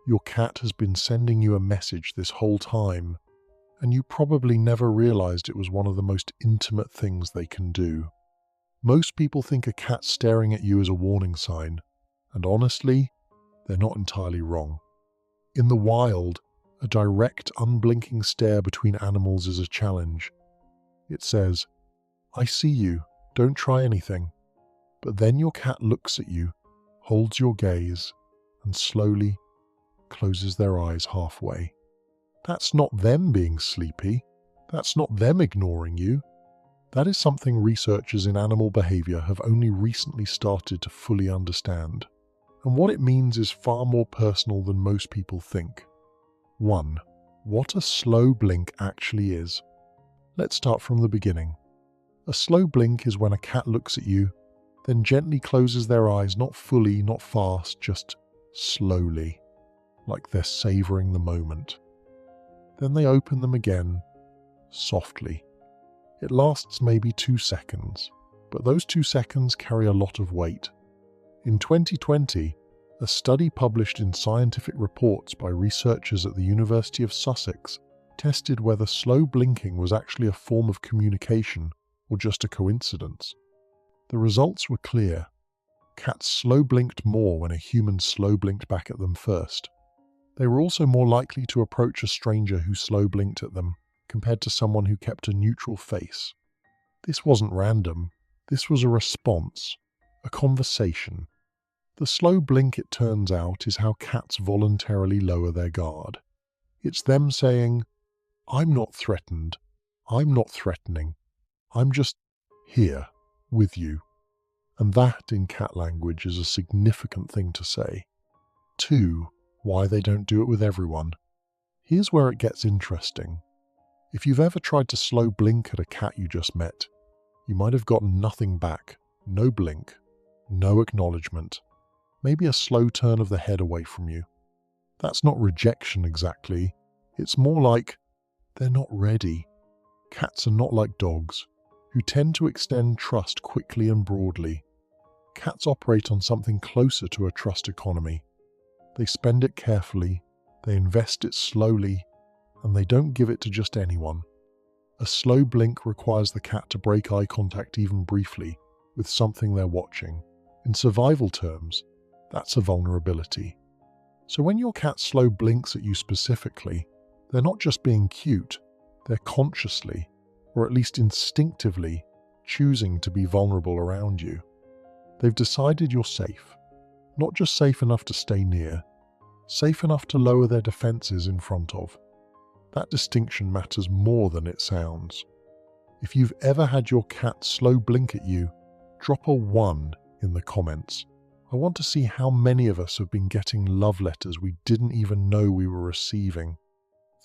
Your cat has been sending you a message this whole time, and you probably never realized it was one of the most intimate things they can do. Most people think a cat staring at you is a warning sign, and honestly, they're not entirely wrong. In the wild, a direct, unblinking stare between animals is a challenge. It says, "I see you, don't try anything." But then your cat looks at you, holds your gaze, and slowly closes their eyes halfway. That's not them being sleepy. That's not them ignoring you. That is something researchers in animal behavior have only recently started to fully understand. And what it means is far more personal than most people think. 1. What a slow blink actually is. Let's start from the beginning. A slow blink is when a cat looks at you, then gently closes their eyes, not fully, not fast, just slowly, like they're savoring the moment. Then they open them again, softly. It lasts maybe 2 seconds, but those 2 seconds carry a lot of weight. In 2020, a study published in Scientific Reports by researchers at the University of Sussex tested whether slow blinking was actually a form of communication or just a coincidence. The results were clear. Cats slow blinked more when a human slow blinked back at them first. They were also more likely to approach a stranger who slow blinked at them, compared to someone who kept a neutral face. This wasn't random. This was a response, a conversation. The slow blink, it turns out, is how cats voluntarily lower their guard. It's them saying, "I'm not threatened. I'm not threatening. I'm just here with you." And that, in cat language, is a significant thing to say. 2. Why they don't do it with everyone. Here's where it gets interesting. If you've ever tried to slow blink at a cat you just met, you might have gotten nothing back. No blink, no acknowledgement, maybe a slow turn of the head away from you. That's not rejection exactly. It's more like they're not ready. Cats are not like dogs, who tend to extend trust quickly and broadly. Cats operate on something closer to a trust economy. They spend it carefully, they invest it slowly, and they don't give it to just anyone. A slow blink requires the cat to break eye contact even briefly with something they're watching. In survival terms, that's a vulnerability. So when your cat slow blinks at you specifically, they're not just being cute, they're consciously, or at least instinctively, choosing to be vulnerable around you. They've decided you're safe. Not just safe enough to stay near, safe enough to lower their defenses in front of. That distinction matters more than it sounds. If you've ever had your cat slow blink at you, drop a 1 in the comments. I want to see how many of us have been getting love letters we didn't even know we were receiving.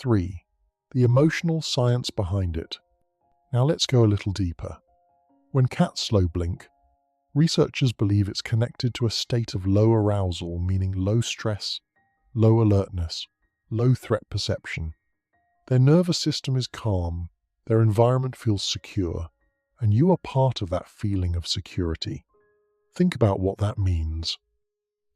3. The emotional science behind it. Now let's go a little deeper. When cats slow blink, researchers believe it's connected to a state of low arousal, meaning low stress, low alertness, low threat perception. Their nervous system is calm, their environment feels secure, and you are part of that feeling of security. Think about what that means.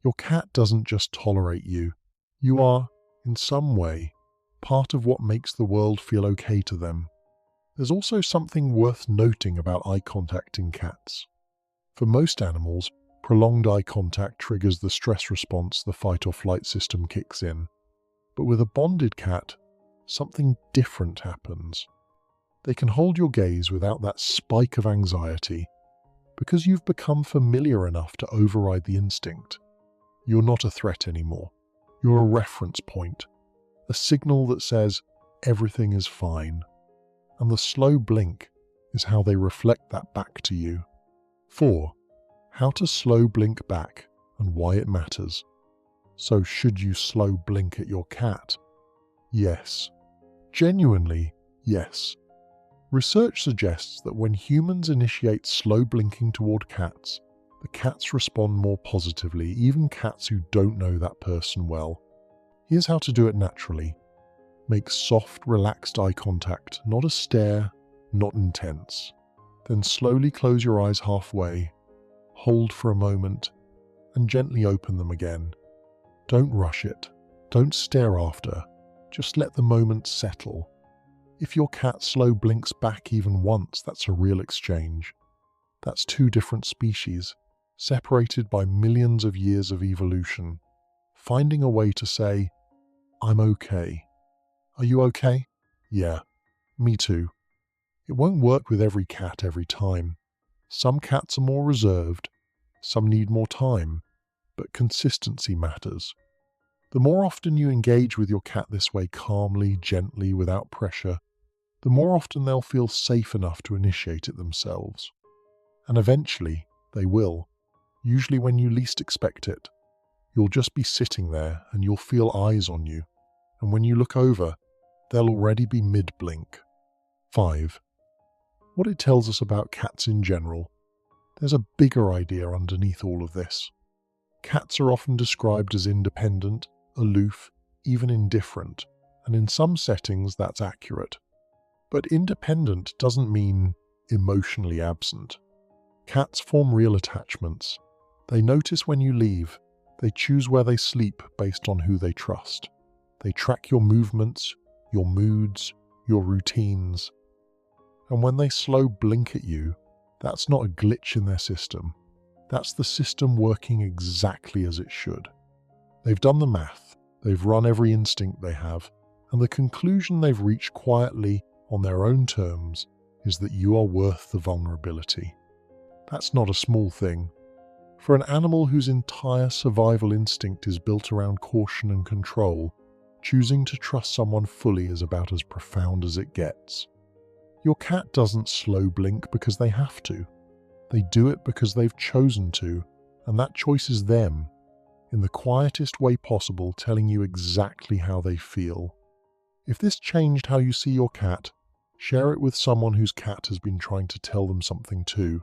Your cat doesn't just tolerate you. You are, in some way, part of what makes the world feel okay to them. There's also something worth noting about eye contact in cats. For most animals, prolonged eye contact triggers the stress response, the fight or flight system kicks in. But with a bonded cat, something different happens. They can hold your gaze without that spike of anxiety, because you've become familiar enough to override the instinct. You're not a threat anymore. You're a reference point, a signal that says everything is fine. And the slow blink is how they reflect that back to you. 4. How to slow blink back and why it matters. So should you slow blink at your cat? Yes. Genuinely, yes. Research suggests that when humans initiate slow blinking toward cats, the cats respond more positively, even cats who don't know that person well. Here's how to do it naturally. Make soft, relaxed eye contact, not a stare, not intense. Then slowly close your eyes halfway, hold for a moment, and gently open them again. Don't rush it. Don't stare after, just let the moment settle. If your cat slow blinks back even once, that's a real exchange. That's two different species, separated by millions of years of evolution, finding a way to say, "I'm okay. Are you okay?" "Yeah, me too." It won't work with every cat every time. Some cats are more reserved, some need more time, but consistency matters. The more often you engage with your cat this way calmly, gently, without pressure, the more often they'll feel safe enough to initiate it themselves. And eventually, they will, usually when you least expect it. You'll just be sitting there and you'll feel eyes on you, and when you look over, they'll already be mid-blink. 5. What it tells us about cats in general. There's a bigger idea underneath all of this. Cats are often described as independent, aloof, even indifferent, and in some settings that's accurate. But independent doesn't mean emotionally absent. Cats form real attachments. They notice when you leave. They choose where they sleep based on who they trust. They track your movements, your moods, your routines. And when they slow blink at you, that's not a glitch in their system. That's the system working exactly as it should. They've done the math, they've run every instinct they have, and the conclusion they've reached quietly on their own terms is that you are worth the vulnerability. That's not a small thing. For an animal whose entire survival instinct is built around caution and control, choosing to trust someone fully is about as profound as it gets. Your cat doesn't slow blink because they have to. They do it because they've chosen to, and that choice is them, in the quietest way possible, telling you exactly how they feel. If this changed how you see your cat, share it with someone whose cat has been trying to tell them something too.